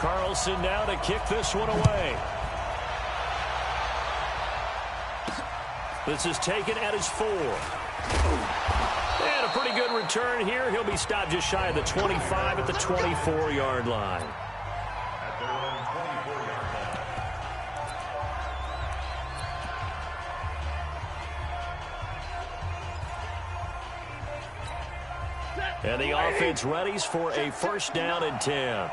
Carlson now to kick this one away. This is taken at his 4. And a pretty good return here. He'll be stopped just shy of the 25 at the 24-yard line. And the offense readies for a first down and 10.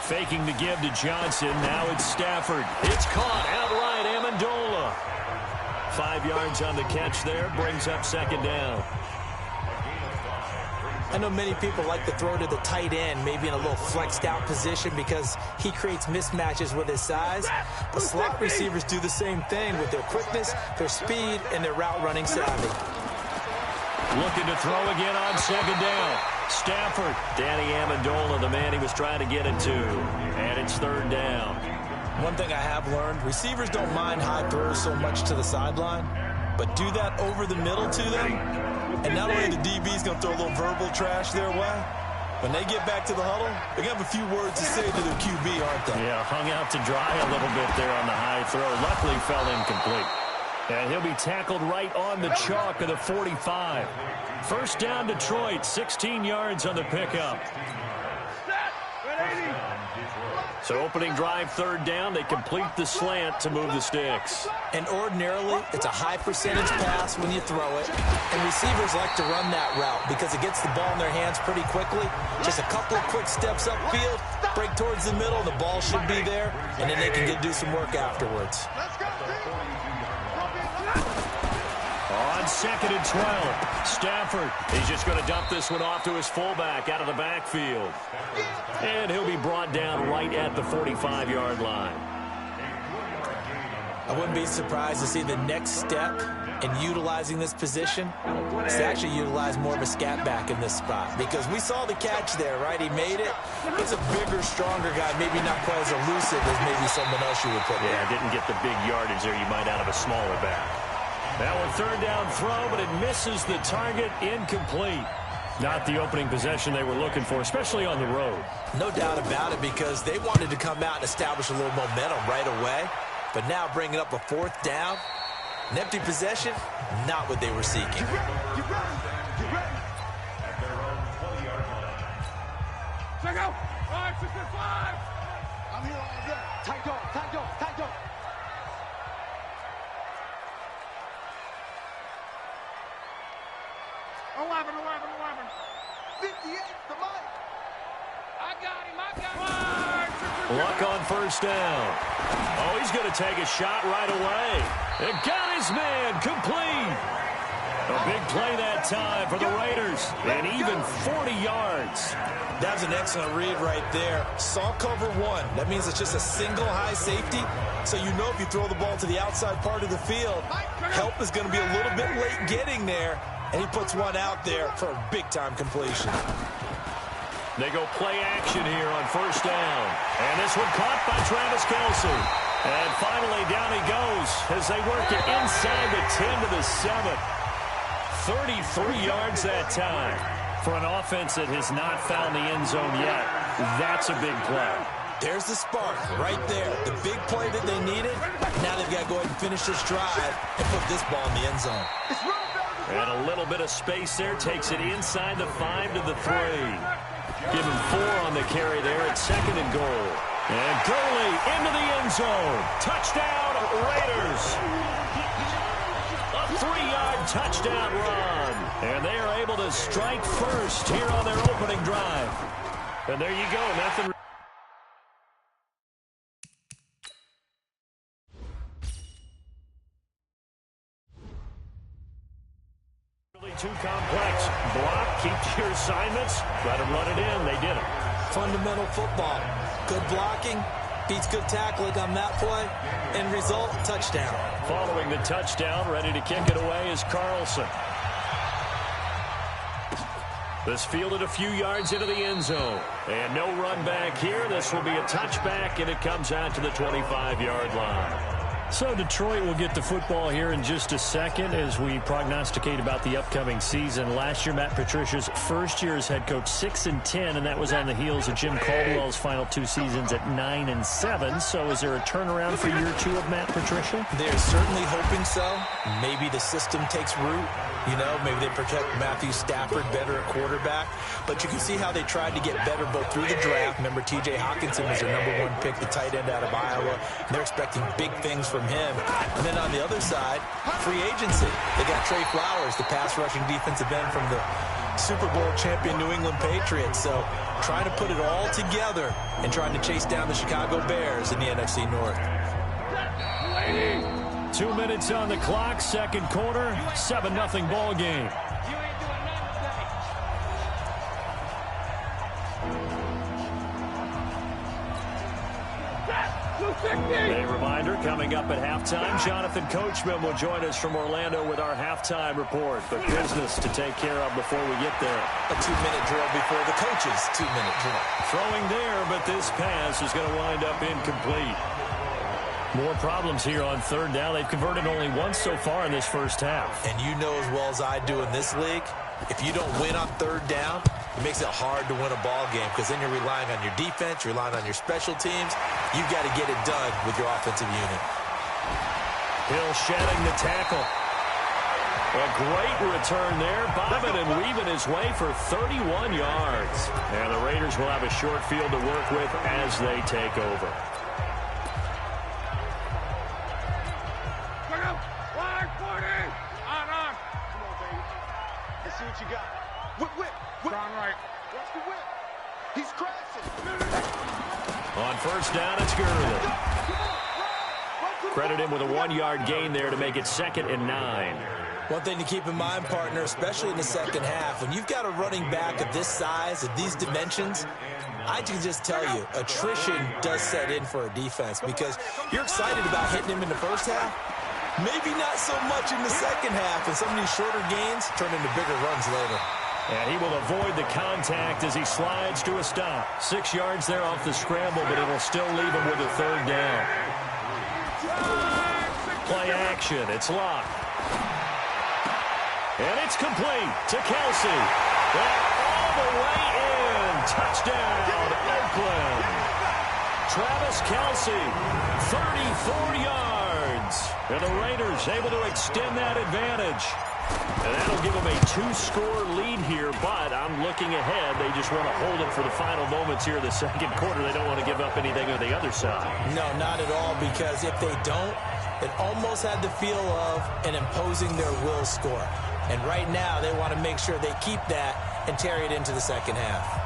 Faking the give to Johnson. Now it's Stafford. It's caught outright. Amendola. 5 yards on the catch there. Brings up second down. I know many people like to throw to the tight end, maybe in a little flexed out position because he creates mismatches with his size. But slot receivers do the same thing with their quickness, their speed, and their route running savvy. Looking to throw again on second down. Stafford. Danny Amendola, the man he was trying to get it to. And it's third down. One thing I have learned, receivers don't mind high throws so much to the sideline, but do that over the middle to them, and not only the DB's going to throw a little verbal trash their way, when they get back to the huddle, they're going to have a few words to say to their QB, aren't they? Yeah, hung out to dry a little bit there on the high throw. Luckily fell incomplete. And he'll be tackled right on the chalk of the 45. First down, Detroit, 16 yards on the pickup. So opening drive, third down, they complete the slant to move the sticks. And ordinarily, it's a high percentage pass when you throw it. And receivers like to run that route because it gets the ball in their hands pretty quickly. Just a couple of quick steps upfield, break towards the middle, the ball should be there, and then they can do some work afterwards. On second and 12, Stafford. He's just going to dump this one off to his fullback out of the backfield. And he'll be brought down right at the 45-yard line. I wouldn't be surprised to see the next step in utilizing this position is to actually utilize more of a scat back in this spot. Because we saw the catch there, right? He made it. He's a bigger, stronger guy, maybe not quite as elusive as maybe someone else you would put there. Yeah, didn't get the big yardage there you might out of a smaller back. Now a third down throw, but it misses the target, incomplete. Not the opening possession they were looking for, especially on the road. No doubt about it, because they wanted to come out and establish a little momentum right away. But now bringing up a fourth down, an empty possession, not what they were seeking. Get ready. At their own 20-yard line. Check out. 5, 6, 5. I'm here all day. Tight dog. Eleven. 58, the mic. I got him. Luck on first down. Oh, he's going to take a shot right away. And got his man complete. A big play that time for the Raiders. And even 40 yards. That was an excellent read right there. Saw cover one. That means it's just a single high safety. So you know if you throw the ball to the outside part of the field, help is going to be a little bit late getting there. And he puts one out there for a big-time completion. They go play action here on first down. And this one caught by Travis Kelce. And finally down he goes as they work it inside the 10 to the 7. 33 yards that time. For an offense that has not found the end zone yet, that's a big play. There's the spark right there. The big play that they needed. Now they've got to go ahead and finish this drive and put this ball in the end zone. And a little bit of space there. Takes it inside the 5 to the 3. Give him 4 on the carry there at second and goal. And Gurley into the end zone. Touchdown, Raiders. A 3-yard touchdown run. And they are able to strike first here on their opening drive. And there you go. Nothing. Too complex. Block, keep your assignments, try to run it in. They did it. Fundamental football. Good blocking, beats good tackling on that play. End result, touchdown. Following the touchdown, ready to kick it away is Carlson. This fielded a few yards into the end zone. And no run back here. This will be a touchback, and it comes out to the 25-yard line. So Detroit will get the football here in just a second as we prognosticate about the upcoming season. Last year, Matt Patricia's first year as head coach, 6-10, and that was on the heels of Jim Caldwell's final 2 seasons at 9-7. So is there a turnaround for year 2 of Matt Patricia? They're certainly hoping so. Maybe the system takes root. You know, maybe they protect Matthew Stafford better at quarterback. But you can see how they tried to get better both through the draft. Remember, T.J. Hockenson was their #1 pick, the tight end out of Iowa. And they're expecting big things from him. And then on the other side, free agency. They got Trey Flowers, the pass-rushing defensive end from the Super Bowl champion New England Patriots. So trying to put it all together and trying to chase down the Chicago Bears in the NFC North. 2 minutes on the clock, second quarter, 7-0 ball game. A reminder, coming up at halftime, Jonathan Coachman will join us from Orlando with our halftime report. But business to take care of before we get there. A 2-minute drill before the coach's 2-minute drill. Throwing there, but this pass is going to wind up incomplete. More problems here on third down. They've converted only once so far in this first half. And you know as well as I do in this league, if you don't win on third down, it makes it hard to win a ball game because then you're relying on your defense, you're relying on your special teams. You've got to get it done with your offensive unit. Hill shedding the tackle. A great return there. Bobbing and weaving his way for 31 yards. And the Raiders will have a short field to work with as they take over. See what you got. Whip. Down right. Watch the whip. He's crashing. On first down, it's Gurley. Credit him with a 1-yard gain there to make it 2nd and 9. One thing to keep in mind, partner, especially in the second half, when you've got a running back of this size, of these dimensions, I can just tell you, attrition does set in for a defense because you're excited about hitting him in the first half. Maybe not so much in the second half, and some of these shorter gains turn into bigger runs later. And he will avoid the contact as he slides to a stop. 6 yards there off the scramble, but it'll still leave him with a third down. Play action. It's locked. And it's complete to Kelsey. And all the way in. Touchdown, Oakland. Travis Kelsey, 34 yards. And the Raiders able to extend that advantage. And that'll give them a 2-score lead here, but I'm looking ahead. They just want to hold it for the final moments here of the second quarter. They don't want to give up anything on the other side. No, not at all, because if they don't, it almost had the feel of an imposing their will score. And right now, they want to make sure they keep that and carry it into the second half.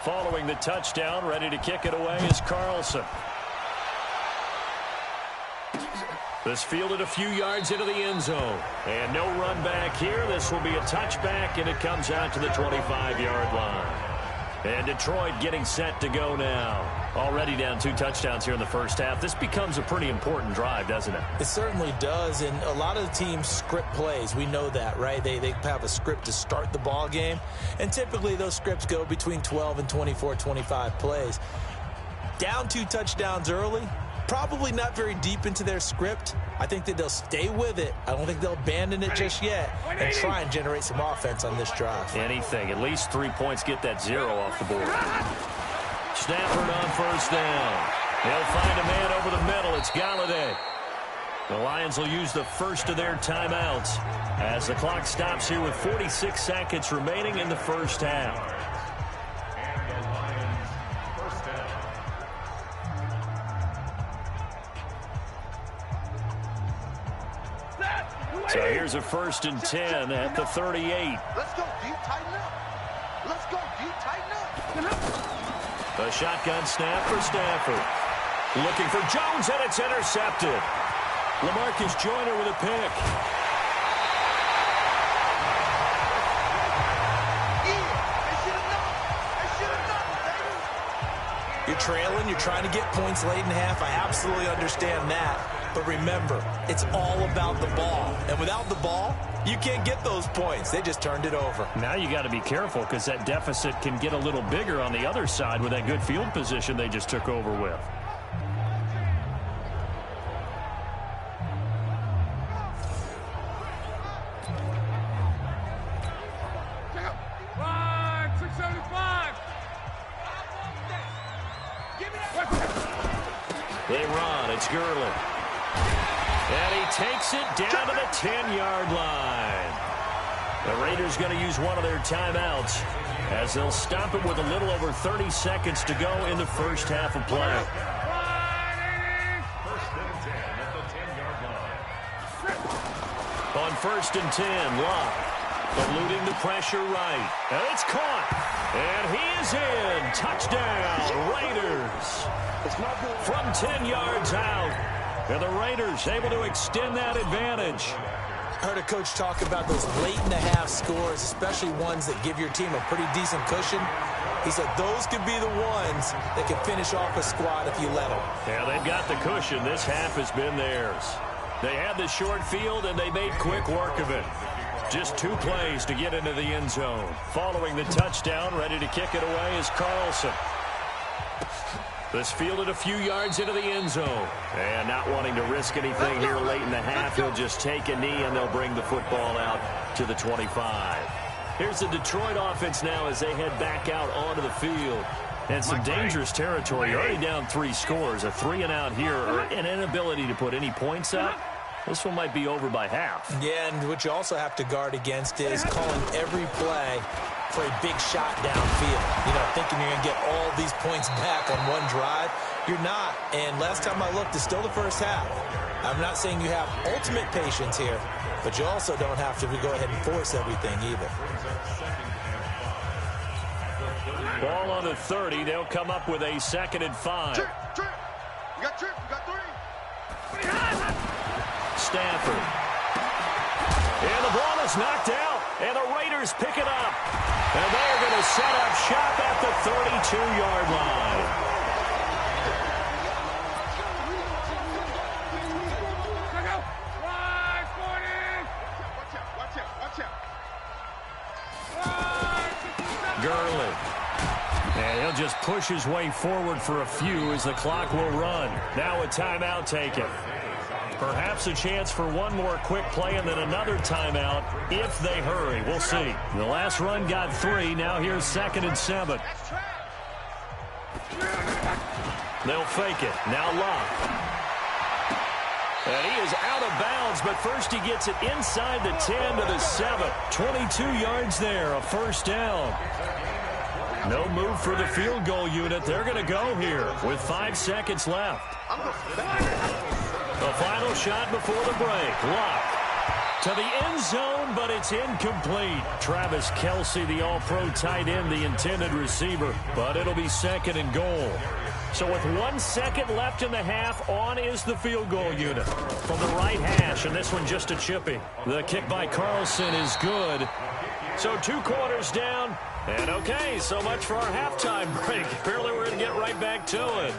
Following the touchdown, ready to kick it away is Carlson. This fielded a few yards into the end zone. And no run back here. This will be a touchback, and it comes out to the 25-yard line. And Detroit getting set to go now. Already down 2 touchdowns here in the first half. This becomes a pretty important drive, doesn't it? It certainly does, and a lot of the teams script plays. We know that, right? They have a script to start the ball game, and typically those scripts go between 12 and 24, 25 plays. Down 2 touchdowns early, probably not very deep into their script. I think that they'll stay with it. I don't think they'll abandon it just yet and try and generate some offense on this drive. Anything. At least 3 points, get that 0 off the board. Stafford on first down. They'll find a man over the middle. It's Galladay. The Lions will use the first of their timeouts as the clock stops here with 46 seconds remaining in the first half. So here's a 1st and 10 at the 38. Let's go deep, tighten up. Let's go deep, tighten up. A shotgun snap for Stafford. Looking for Jones, and it's intercepted. LaMarcus Joyner with a pick. You're trailing, you're trying to get points late in half. I absolutely understand that. But remember, it's all about the ball. And without the ball, you can't get those points. They just turned it over. Now you got to be careful because that deficit can get a little bigger on the other side with that good field position they just took over with. They run. It's Gurley. And he takes it down to the 10-yard line. The Raiders going to use one of their timeouts as they'll stop it with a little over 30 seconds to go in the first half of play. On 1st and 10, Locke eluding the pressure right. And it's caught. And he is in. Touchdown, Raiders. From 10 yards out. And the Raiders able to extend that advantage. I heard a coach talk about those late-in-the-half scores, especially ones that give your team a pretty decent cushion. He said those could be the ones that can finish off a squad if you let them. Yeah, they've got the cushion. This half has been theirs. They had the short field, and they made quick work of it. Just 2 plays to get into the end zone. Following the touchdown, ready to kick it away is Carlson. This fielded a few yards into the end zone. And not wanting to risk anything here late in the half, he'll just take a knee, and they'll bring the football out to the 25. Here's the Detroit offense now as they head back out onto the field. And some dangerous territory. You're already down 3 scores. A 3-and-out here, or an inability to put any points up. This one might be over by half. Yeah, and what you also have to guard against is calling every play for a big shot downfield. You know, thinking you're going to get all these points back on one drive. You're not. And last time I looked, it's still the first half. I'm not saying you have ultimate patience here, but you also don't have to go ahead and force everything either. Ball on the 30. They'll come up with a 2nd and 5. Trip. You got 3. Stafford. And the ball is knocked out. And the Raiders pick it up. And they're going to set up shop at the 32-yard line. Gurley. And he'll just push his way forward for a few as the clock will run. Now a timeout taken. Perhaps a chance for one more quick play and then another timeout if they hurry. We'll see. The last run got 3. Now here's 2nd and 7. They'll fake it. Now Locke. And he is out of bounds, but first he gets it inside the 10 to the 7. 22 yards there, a 1st down. No move for the field goal unit. They're going to go here with 5 seconds left. The final shot before the break. Locke to the end zone, but it's incomplete. Travis Kelce, the all-pro tight end, the intended receiver, but it'll be 2nd and goal. So with 1 second left in the half, on is the field goal unit from the right hash, and this one just a chippy. The kick by Carlson is good. So 2 quarters down, and okay, so much for our halftime break. Apparently we're going to get right back to it.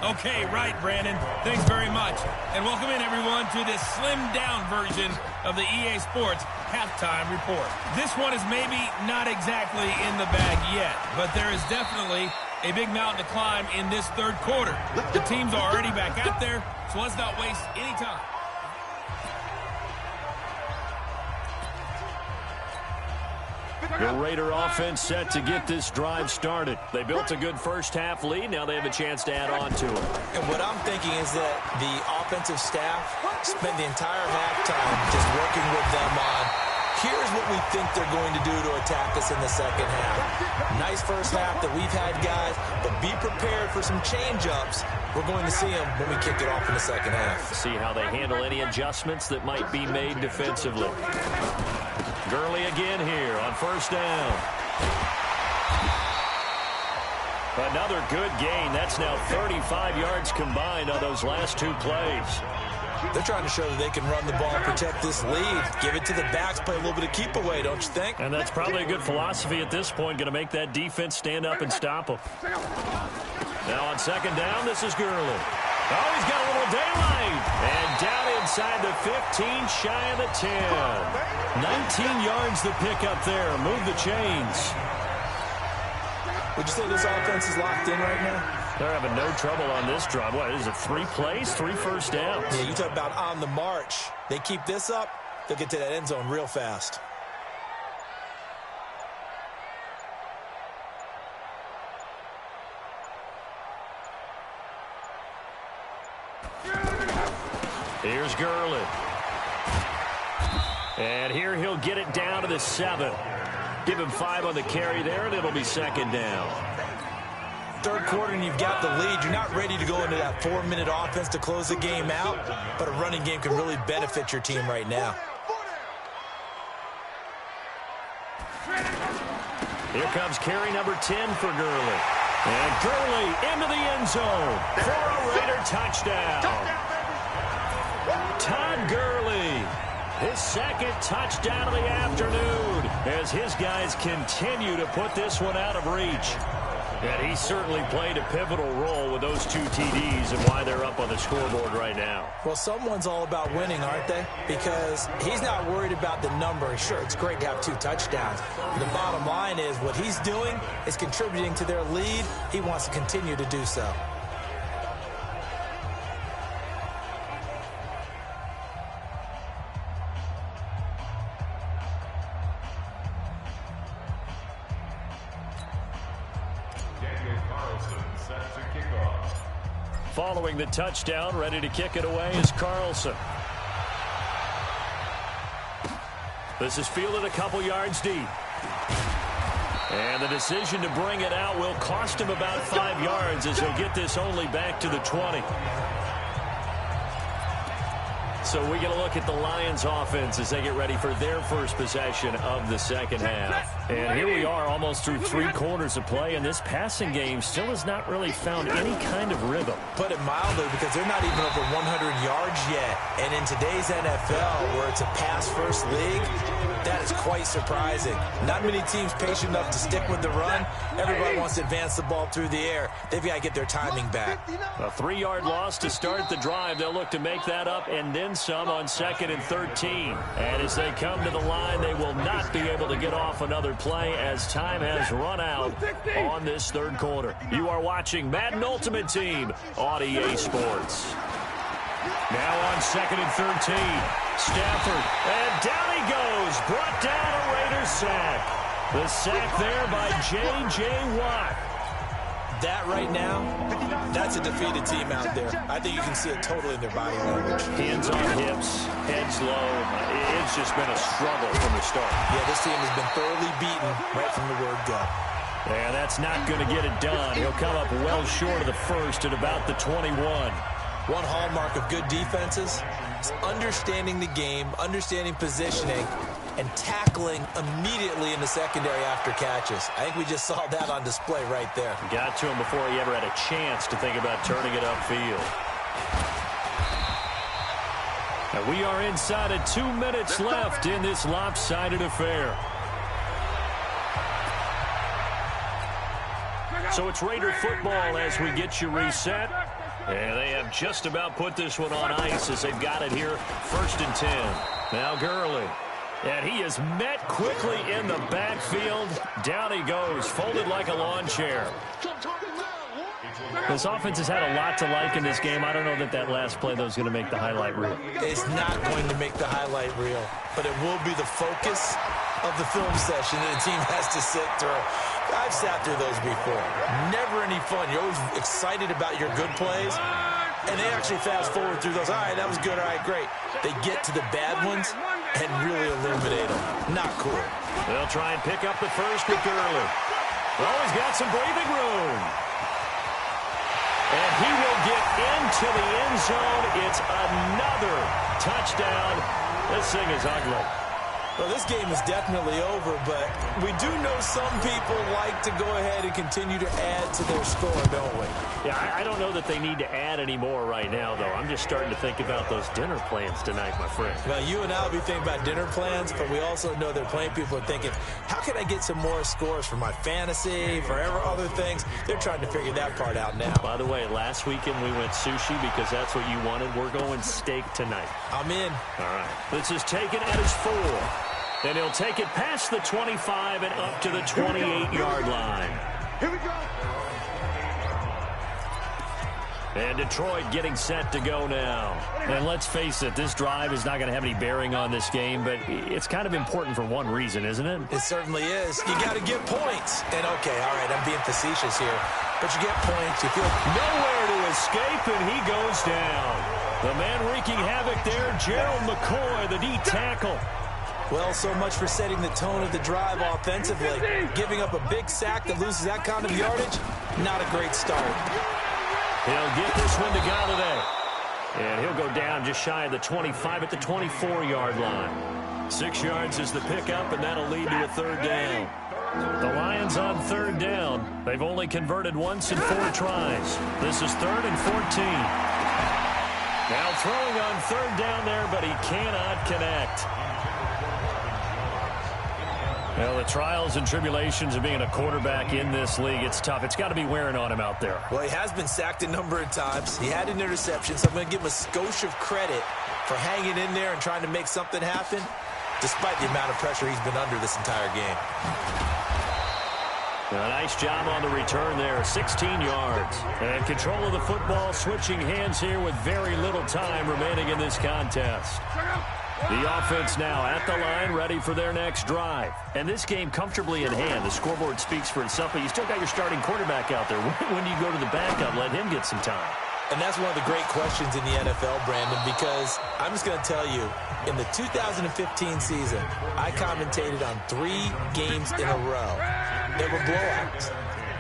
Okay, right, Brandon. Thanks very much. And welcome in, everyone, to this slimmed-down version of the EA Sports Halftime Report. This one is maybe not exactly in the bag yet, but there is definitely a big mountain to climb in this third quarter. The teams are already back out there, so let's not waste any time. The Raider offense set to get this drive started. They built a good first-half lead. Now they have a chance to add on to it. And what I'm thinking is that the offensive staff spent the entire halftime just working with them on, here's what we think they're going to do to attack us in the second half. Nice first half that we've had, guys, but be prepared for some change-ups. We're going to see them when we kick it off in the second half. See how they handle any adjustments that might be made defensively. Gurley again here on first down. Another good gain. That's now 35 yards combined on those last two plays. They're trying to show that they can run the ball and protect this lead. Give it to the backs, play a little bit of keep away, don't you think? And that's probably a good philosophy at this point, going to make that defense stand up and stop them. Now on second down, this is Gurley. Oh, he's got a little daylight. And down inside the 15, shy of the 10. 19 yards the pick up there. Move the chains. Would you say this offense is locked in right now? They're having no trouble on this drive. What is it, 3 plays, 3 first downs? Yeah, you talk about on the march. They keep this up, they'll get to that end zone real fast. Here's Gurley. And here he'll get it down to the 7. Give him 5 on the carry there, and it'll be second down. Third quarter and you've got the lead. You're not ready to go into that 4-minute offense to close the game out, but a running game can really benefit your team right now. Here comes carry number 10 for Gurley. And Gurley into the end zone for a Raider touchdown. Todd Gurley, his second touchdown of the afternoon as his guys continue to put this one out of reach. And he certainly played a pivotal role with those 2 TDs and why they're up on the scoreboard right now. Well, someone's all about winning, aren't they? Because he's not worried about the number. Sure, it's great to have 2 touchdowns. The bottom line is what he's doing is contributing to their lead. He wants to continue to do so. Following the touchdown, ready to kick it away is Carlson. This is fielded a couple yards deep. And the decision to bring it out will cost him about 5 yards as he'll get this only back to the 20. So we get a look at the Lions offense as they get ready for their first possession of the second half. And here we are almost through 3 quarters of play, and this passing game still has not really found any kind of rhythm. Put it mildly, because they're not even over 100 yards yet. And in today's NFL, where it's a pass-first league, that is quite surprising. Not many teams patient enough to stick with the run. Everybody wants to advance the ball through the air. They've got to get their timing back. A 3-yard loss to start the drive. They'll look to make that up and then some on 2nd and 13. And as they come to the line, they will not be able to get off another play as time has run out on this third quarter. You are watching Madden Ultimate Team on EA Sports. Now on 2nd and 13. Stafford, and down he goes. Brought down a Raiders sack. The sack there by J.J. Watt. That right now, that's a defeated team out there. I think you can see it totally in their body language. Hands on hips, heads low. It's just been a struggle from the start. Yeah, this team has been thoroughly beaten right from the word go. And that's not going to get it done. He'll come up well short of the first at about the 21. One hallmark of good defenses is understanding the game, understanding positioning, and tackling immediately in the secondary after catches. I think we just saw that on display right there. Got to him before he ever had a chance to think about turning it upfield. And we are inside of 2 minutes left in this lopsided affair. So it's Raider football as we get you reset. And they have just about put this one on ice as they've got it here. 1st and 10. Now Gurley. And he is met quickly in the backfield. Down he goes, folded like a lawn chair. This offense has had a lot to like in this game. I don't know that last play, though, is going to make the highlight reel. It's not going to make the highlight reel, but it will be the focus of the film session that the team has to sit through. I've sat through those before. Never any fun. You're always excited about your good plays, and they actually fast forward through those. All right, that was good. All right, great. They get to the bad ones and really illuminate them. Not cool. They'll try and pick up the first with Gurley. Oh, he's got some breathing room. And he will get into the end zone. It's another touchdown. This thing is ugly. Well, this game is definitely over, but we do know some people like to go ahead and continue to add to their score, don't we? Yeah, I don't know that they need to add any more right now, though. I'm just starting to think about those dinner plans tonight, my friend. Well, you and I will be thinking about dinner plans, but we also know that plenty of people are thinking, how can I get some more scores for my fantasy, for other things? They're trying to figure that part out now. By the way, last weekend we went sushi because that's what you wanted. We're going steak tonight. I'm in. All right. This is taken at his 4. And he'll take it past the 25 and up to the 28-yard line. Here we go. And Detroit getting set to go now. And let's face it, this drive is not going to have any bearing on this game, but it's kind of important for one reason, isn't it? It certainly is. You got to get points. And, okay, all right, I'm being facetious here, but you get points. You feel nowhere to escape, and he goes down. The man wreaking havoc there, Gerald McCoy, the D tackle. Well, so much for setting the tone of the drive offensively. Giving up a big sack that loses that kind of yardage, not a great start. He'll get this one to Galladay. And he'll go down just shy of the 25 at the 24-yard line. 6 yards is the pickup, and that'll lead to a third down. The Lions on third down. They've only converted once in 4 tries. This is 3rd and 14. Now throwing on third down there, but he cannot connect. Well, the trials and tribulations of being a quarterback in this league, it's tough. It's got to be wearing on him out there. Well, he has been sacked a number of times. He had an interception, so I'm going to give him a skosh of credit for hanging in there and trying to make something happen, despite the amount of pressure he's been under this entire game. A nice job on the return there, 16 yards. And control of the football, switching hands here with very little time remaining in this contest. The offense now at the line, ready for their next drive. And this game comfortably in hand. The scoreboard speaks for itself, but you still got your starting quarterback out there. When do you go to the backup, let him get some time? And that's one of the great questions in the NFL, Brandon, because I'm just going to tell you, in the 2015 season, I commentated on 3 games in a row. They were blowouts.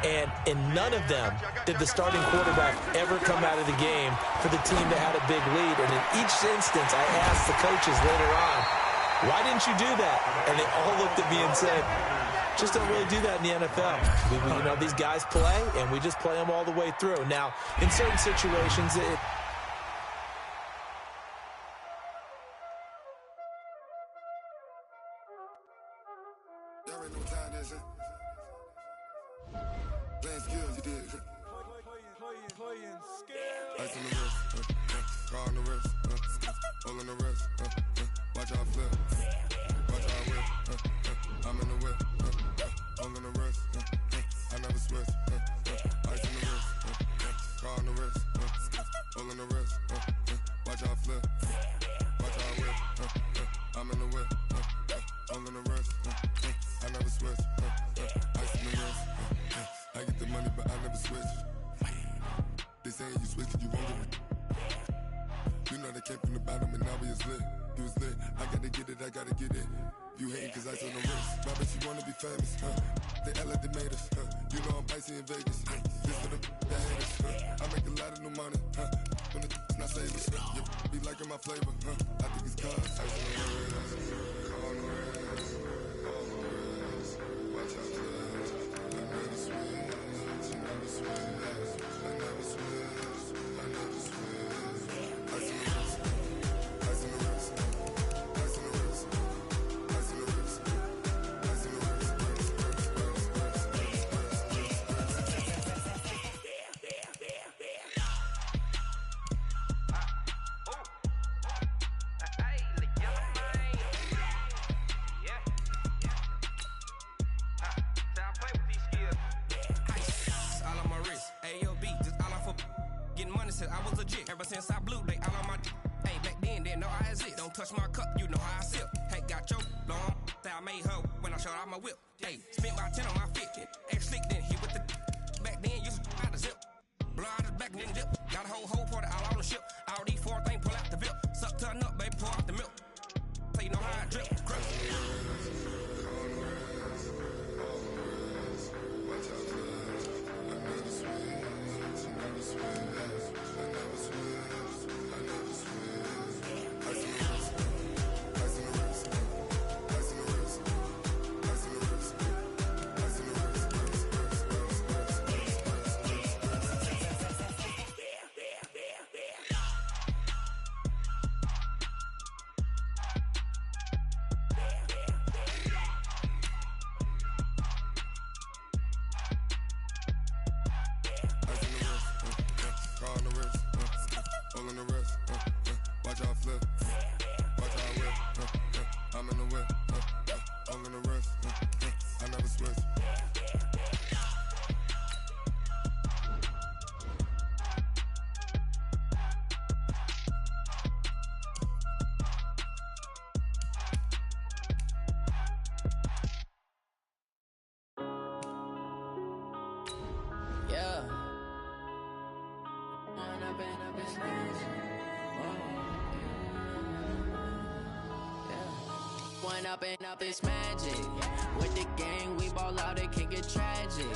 And in none of them did the starting quarterback ever come out of the game for the team that had a big lead. And in each instance, I asked the coaches later on, why didn't you do that? And they all looked at me and said, just don't really do that in the NFL. These guys play, and we just play them all the way through. Now, in certain situations, Playing skills, you did. Playing skills. Ice on the wrist, car on the wrist, all on the wrist, watch out flip, watch out whip, I'm in the whip, all on the wrist, I never switch, ice on the wrist, car on the wrist, all on the wrist, watch out flip, watch out whip, I'm in the whip, all on the wrist, I never switch, ice on the wrist. I get the money, but I never switch. They saying you switch, you won't get it. You know they came from the bottom and now we is lit. You was lit, I gotta get it, I gotta get it. You hating cause I on the wrist. My bitch, you wanna be famous, They act like they made us, You know I'm icy in Vegas, This for the that haters, I make a lot of new money, When it's not savings, You be liking my flavor, I think it's cause ice on the wrist, on the wrist, on the wrist. Watch out, I never switch. since I was a jit. Ever since I blew, they all on my hey, back then, didn't know I exist. Don't touch my cup, you know how I sip. Hey, got your long, that I made her when I showed out my whip. Hey, spent about 10 on my fit. Ex-slick, then hit with the back then, used to out the zip. Blow out his back, then dip. Got a whole party all on the ship. All these four things, pull out the VIP. Suck, turn up, baby, pour out the milk. So you know how I drip. Up this magic. With the gang, we ball out, it can get tragic.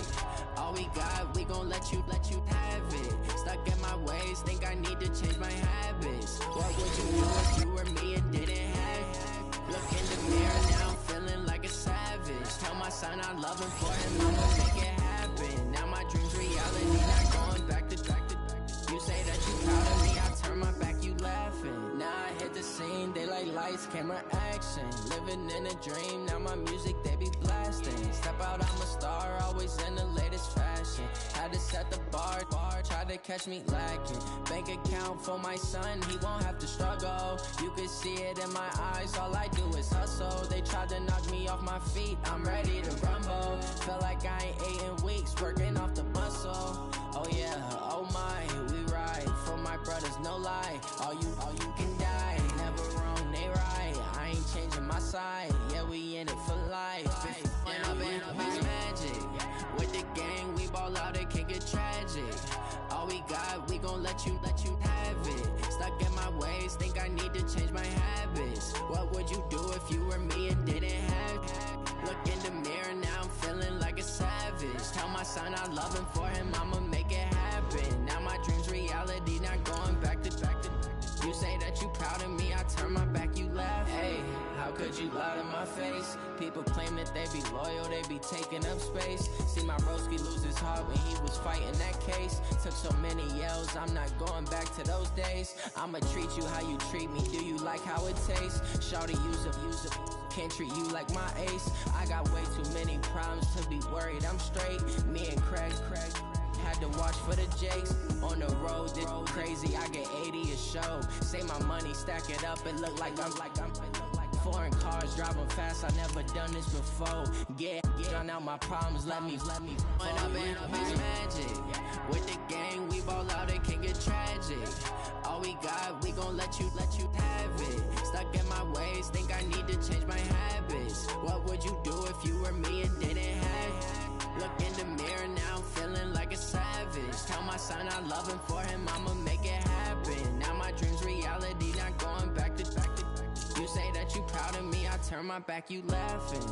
All we got, we gon' let you have it. Stuck in my ways, think I need to change my habits. What would you do if you were me and didn't have it? Look in the mirror, now I'm feeling like a savage. Tell my son I love him for him, I'ma make it happen. Now my dream's reality, not going back to. You say that you proud of me, I turn my back, you laughing. Now I hit the scene, they like lights, camera, action. Living in a dream, now my music, they be blasting. Step out, I'm a star, always in the latest fashion. Had to set the bar, try to catch me lacking. Bank account for my son, he won't have to struggle. You can see it in my eyes, all I do is hustle. They tried to knock me off my feet, I'm ready to rumble. Feel like I ain't ate in weeks, working off the muscle. Oh yeah, oh my, we ride for my brothers, no lie. All you can die, never wrong, they right. I ain't changing my side, yeah, we in it for life. When up it's magic. With the gang, we ball out, it can get tragic. All we got, we gon' let you have it. Stuck in my ways, think I need to change my habits. What would you do if you were me and didn't have it? Look in the mirror, now I'm feeling like a savage. Tell my son I love him for him, I'ma make it happen. Now my dream's reality, not going back to. You say that you proud of me, I turn my back, you laugh. Hey, how could you lie to my face? People claim that they be loyal, they be taking up space. See my broski lose his heart when he was fighting that case. Took so many yells, I'm not going back to those days. I'ma treat you how you treat me, do you like how it tastes? Shawty, use it, can't treat you like my ace. I got way too many problems to be worried, I'm straight. Me and Craig had to watch for the Jakes. On the road, this crazy, I get 80 a show. Say my money, stack it up, it look like I'm foreign cars, driving fast, I never done this before. Get drown out my problems, let me When up it's magic. With the gang, we ball out, it can get tragic. All we got, we gon' let you have it. Stuck in my ways, think I need to change my habits. What would you do if you were me and didn't have it? Look in the mirror, now I'm feeling like a savage. Tell my son I love him for him, I'ma make it happen. Now my dream's reality, not going back to. You say that you proud of me, I turn my back, you laughing.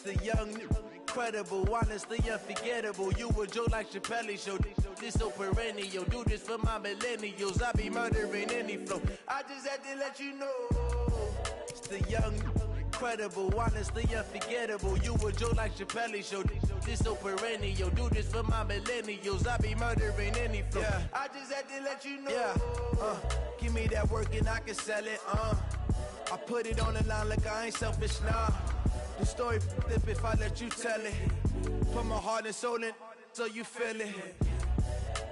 The young, incredible, honestly unforgettable. You a joke like Chappelle Show. This so perennial. Do this for my millennials. I be murdering any flow. I just had to let you know. It's the young, incredible, honestly unforgettable. You a joke like Chappelle Show. This so perennial. Do this for my millennials. I be murdering any flow. Yeah. I just had to let you know. Yeah. Give me that work and I can sell it. I put it on the line like I ain't selfish, nah. The story flip if I let you tell it. Put my heart and soul in so you feel it.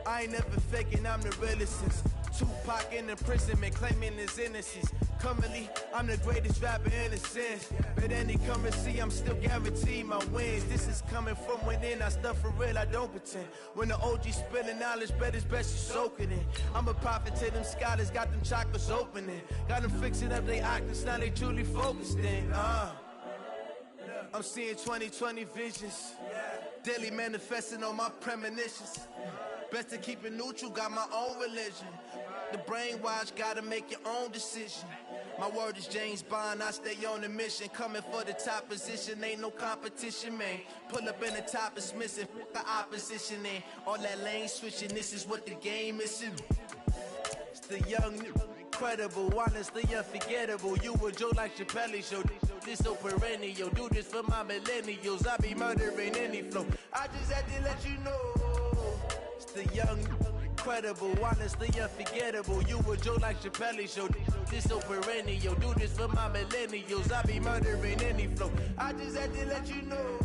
I ain't never faking, I'm the realest since Tupac in imprisonment, claiming his innocence. Currently, I'm the greatest rapper in a sense. But any currency, I'm still guaranteed my wins. This is coming from within, I stuff for real, I don't pretend. When the OG spilling knowledge, bet it's best you soak it in. I'm a prophet to them scholars, got them chakras opening. Got them fixing up their octaves, now they truly focused in. I'm seeing 2020 visions. Daily manifesting on my premonitions. Best to keep it neutral, got my own religion. The brainwash, gotta make your own decision. My word is James Bond, I stay on a mission. Coming for the top position, ain't no competition, man. Pull up in the top, it's missing, the opposition in. All that lane switching, this is what the game is. It's the young, incredible, honestly unforgettable. You a joke like Chappelle Show. This so perennial. Do this for my millennials. I be murdering any flow. I just had to let you know. It's the young, incredible, honestly unforgettable. You a joke like Chappelle Show. This so perennial. Do this for my millennials. I be murdering any flow. I just had to let you know.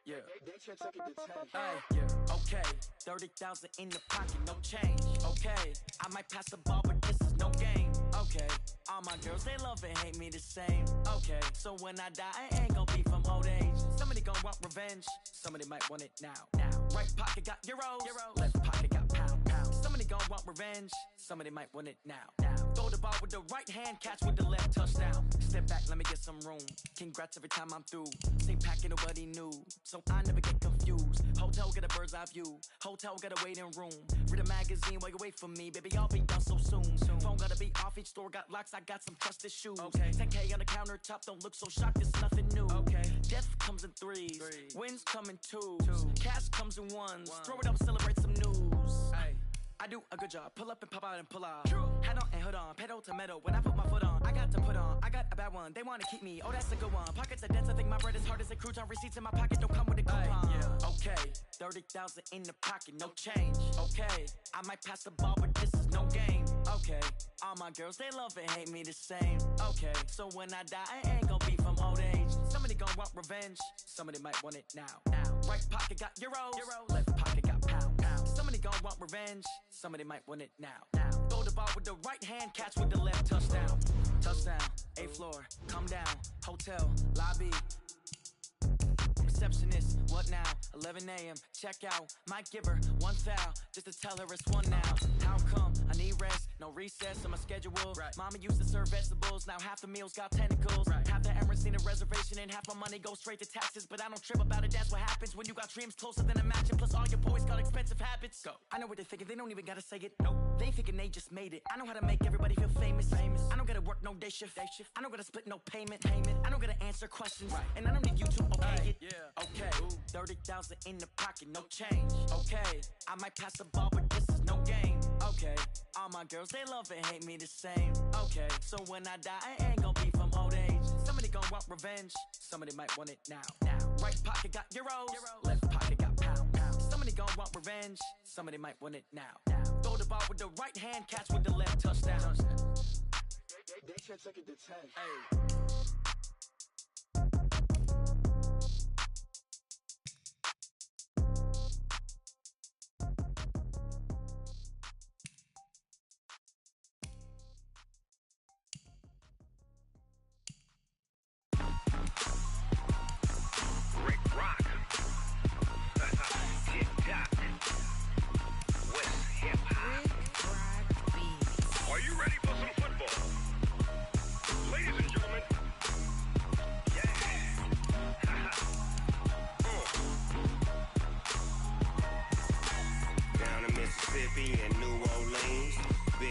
Yeah. Hey, yeah. Okay. 30,000 in the pocket, no change. Okay. I might pass the ball, but this is no game. Okay. All my girls, they love and hate me the same. Okay. So when I die, I ain't gon' be from old age. Somebody gon' want revenge. Somebody might want it now. Right pocket got euros. Left pocket got pound. Somebody gon' want revenge. Somebody might want it now. Throw the ball with the right hand, catch with the left, touchdown. Step back, let me get some room. Congrats every time I'm through. Same packet, nobody knew. So I never get confused. Hotel get a bird's eye view. Hotel got a waiting room. Read a magazine while you wait for me. Baby, I'll be done so soon. Phone gotta be off, each store got locks. I got some trusted shoes. Okay. 10K on the countertop, don't look so shocked, it's nothing new. Okay. Death comes in threes. Wins come in twos. Cash comes in ones. Throw it up, celebrate some news. Ay. I do a good job. Pull up and pop out and pull out. True. Head on and hood on. Pedal to metal. When I put my foot on, I got to put on. I got a bad one. They want to keep me. Oh, that's a good one. Pockets are dense. I think my bread is hard as a crouton. Receipts in my pocket don't come with a coupon. Yeah. Okay. 30,000 in the pocket. No change. Okay. I might pass the ball, but this is no game. Okay. All my girls, they love and hate me the same. Okay. So when I die, I ain't gonna be from old age. Somebody gonna want revenge. Somebody might want it now. Right pocket got euros. Left pocket got pound. Somebody gon' want revenge. Somebody might want it now. Throw the ball with the right hand, catch with the left, touchdown. Touchdown, 8th floor, come down. Hotel, lobby. Receptionist, what now? 11 a.m., check out. Might give her one foul, just to tell her it's one now. How come? I need rest, no recess on my schedule. Right. Mama used to serve vegetables, now half the meals got tentacles. Right. Half the Emirates need a reservation and half my money goes straight to taxes. But I don't trip about it, that's what happens when you got dreams closer than a match. And plus all your boys got expensive habits. Go. I know what they're thinking, they don't even gotta say it. Nope. They thinking they just made it. I know how to make everybody feel famous. I don't gotta work no day shift. I don't gotta split no payment. I don't gotta answer questions. Right. And I don't need you to okay it. Yeah. Okay. 30,000 in the pocket, no change. Okay. I might pass the ball, but this is no game. Okay. All my girls, they love and hate me the same. Okay. So when I die, I ain't gonna be from old age. Somebody gonna want revenge. Somebody might want it now. Right pocket got euros. Left pocket got pound. Somebody gonna want revenge. Somebody might want it now. Throw the ball with the right hand, catch with the left, touchdown. They can't take it to 10. Hey.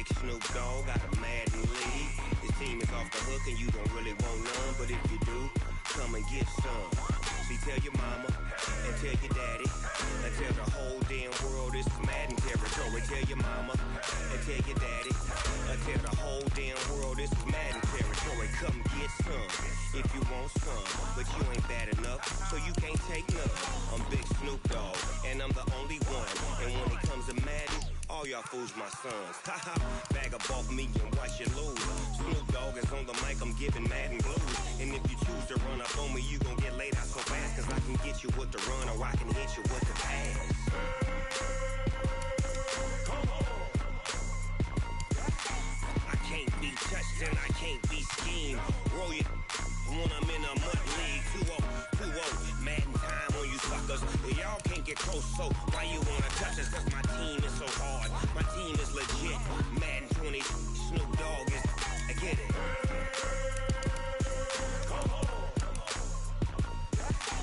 Big Snoop Dogg got a Madden league. His team is off the hook and you don't really want none, but if you do, come and get some. See, tell your mama and tell your daddy and tell the whole damn world this is Madden territory. Tell your mama and tell your daddy and tell the whole damn world this is Madden territory. Come get some if you want some, but you ain't bad enough, so you can't take none. I'm Big Snoop Dogg, and I'm the only one. And when it comes to Madden, all y'all fools my sons. Haha, bag up off me and watch you lose. Snoop Dogg is on the mic, I'm giving Madden blues. And if you choose to run up on me, you gon' get laid out so fast, cause I can get you with the run or I can hit you with the pass. I can't be touched and I can't be schemed. Roll you when I'm in a mud league. 2-0, Madden time on you suckers. Y'all can't get close, so why you wanna touch us? Cause my team is so hard, my team is legit. Madden 20, Snoop Dogg is, I get it.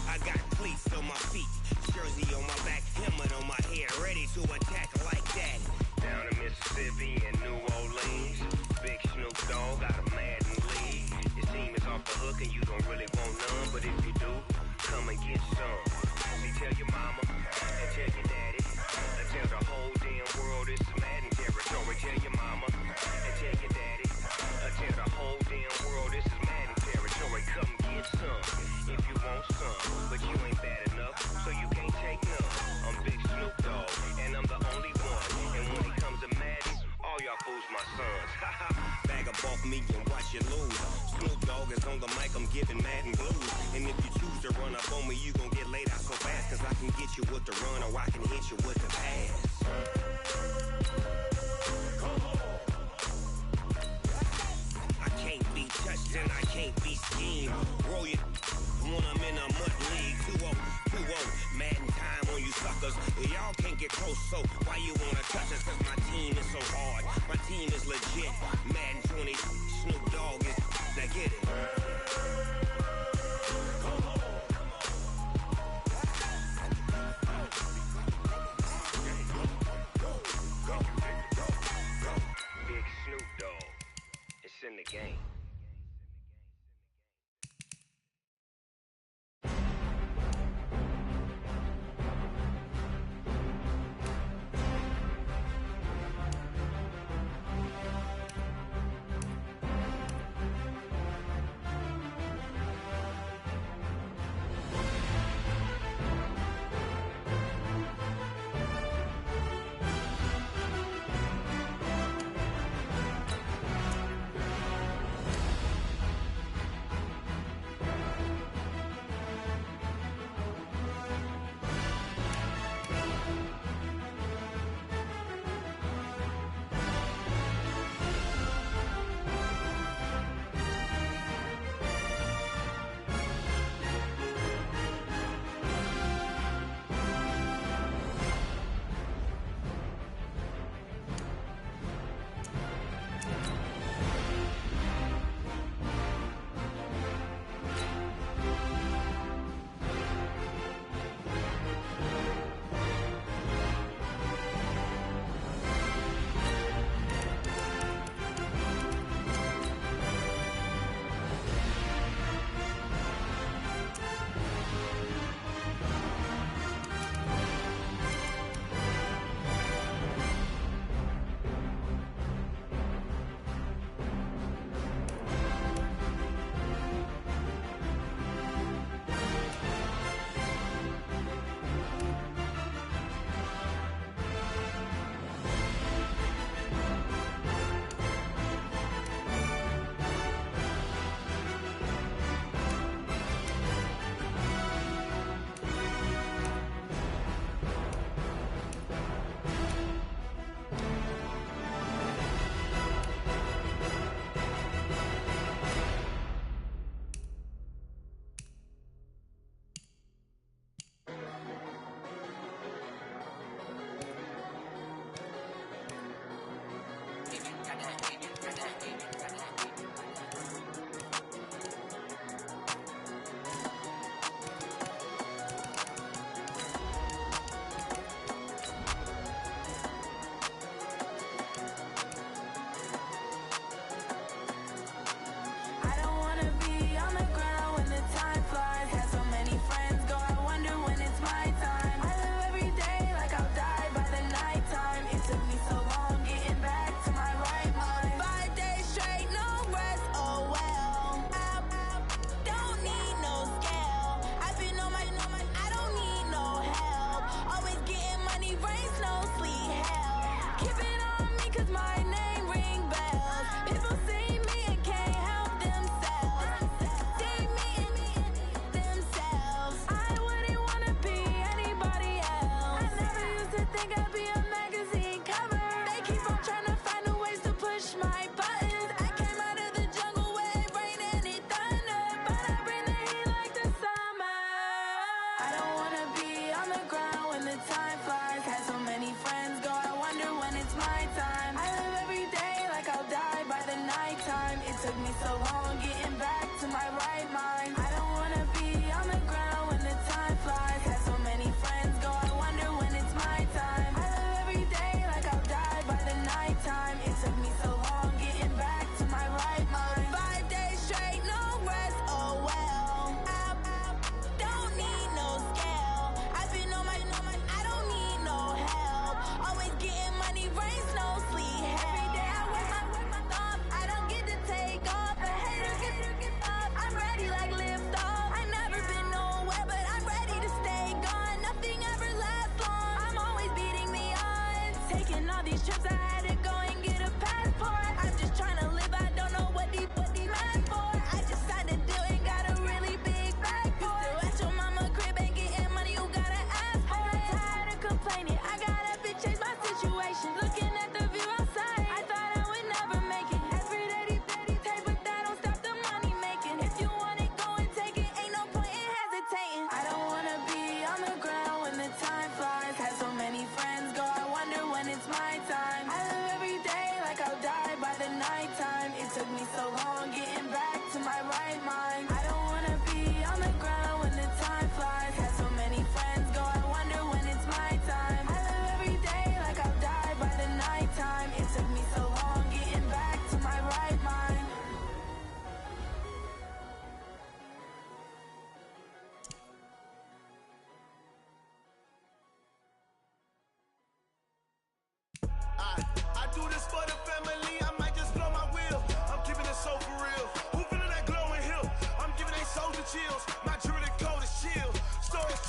I got cleats on my feet, jersey on my back, helmet on my head, ready to attack like that. Down in Mississippi and New Orleans, Big Snoop Dogg got a Madden league. Your team is off the hook and you don't really want none, but if you do, come and get some. See, tell your mama and tell your daddy and tell the whole damn world this is Madden territory. Tell your mama and tell your daddy and tell the whole damn world this is Madden territory. Come get some if you want some, but you ain't bad enough, so you can't take none. I'm Big Snoop Dogg, and I'm the only one. And when it comes to Madden, all y'all fools my sons. Haha, bag up off me and watch you lose. Snoop Dogg is on the mic, I'm giving Madden blues. And if you choose to run up on me, you gon' get laid out so fast, cause I can get you with the run or I can hit you with the pass. I can't be touched and I can't be schemed. Roll you when I'm in a mud league. 2-0, Madden time on you suckers. Y'all can't get close, so why you wanna touch us? Cause my team is so hard, my team is legit. Madden 20, Snoop Dogg is, now get it.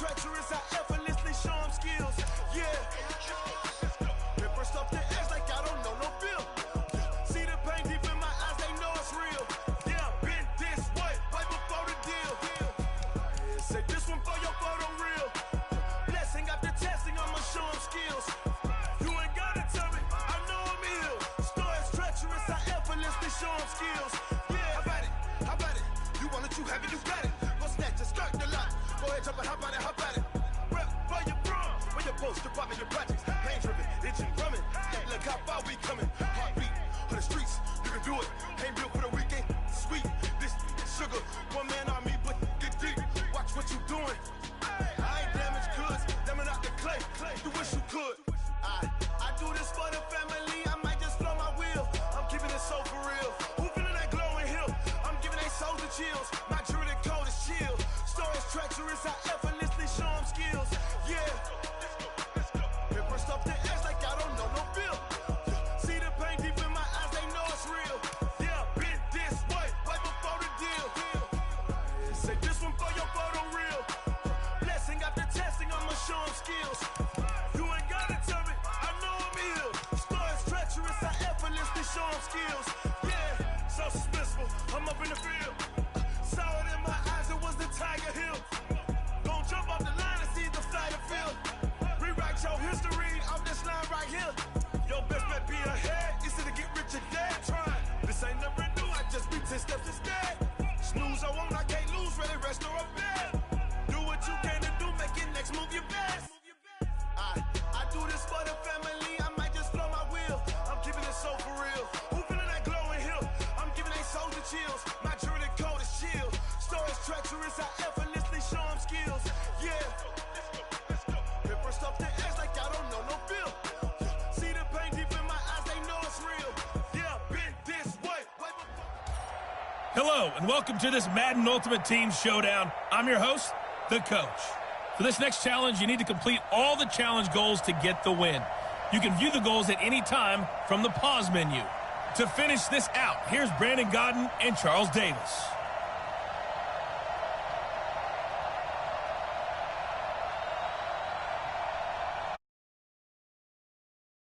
treacherous, I effortlessly show them skills. Yeah. Paper stuff the edge like I don't know no bill. See the pain deep in my eyes, they know it's real. Yeah, been this way, right before the deal. Say this one for your photo real. Blessing after testing, I'ma show them skills. You ain't gotta tell me, I know I'm ill. Stories treacherous, I effortlessly show them skills. Yeah, how about it? How about it? You want it, you have it, you got it. Go snatch it, skirt the lot. Go ahead, jump it, how about it, how about it? Rep for your bro, for your post, your poppin', your projects. Pain driven, itching, drumming. Look how far we coming. Heartbeat on the streets, you can do it. Ain't built for the weekend, sweet. This sugar, one man army, but get deep. Watch what you doing. I ain't damaged goods, them are not the clay. You wish you could. I do this for the family, I might just blow my wheel. I'm keeping it so for real. Who feeling that glowing hill? I'm giving they souls the chills. My jewelry code is chill. Stories treacherous, I effortlessly show them skills. Yeah. Paper stuff the edge like I don't know no bill. See the pain deep in my eyes, they know it's real. Yeah, been this way, right before the deal. Say this one for your photo real. Blessing after testing, I'ma show them skills. You ain't gotta tell me, I know I'm ill. Stories treacherous, I effortlessly show them skills. Yeah, so suspenseful, I'm up in the field. Saw it in my eyes, it was the Tiger Hill. Gon' jump off the line and see the flight of field. Rewrite your history off this line right here. Your best bet be ahead, easy to get rich or dead trying. This ain't never new, I just be 10 steps instead. Snooze, I won't, I can't lose, ready, rest or a bed. Do what you can to do, make your next move your best. I do this for the family, I might just blow my wheel. I'm keeping it so for real. Who feeling that glowing hill? I'm giving they souls the chills. My jewelry code is chill. Stories treacherous, I effortlessly show them skills. Yeah. Paper stuff the edge like I don't know no bill. See the pain deep in my eyes, they know it's real. Yeah, been this way. Hello, and welcome to this Madden Ultimate Team Showdown. I'm your host, the Coach. For this next challenge, you need to complete all the challenge goals to get the win. You can view the goals at any time from the pause menu. To finish this out, here's Brandon Godden and Charles Davis.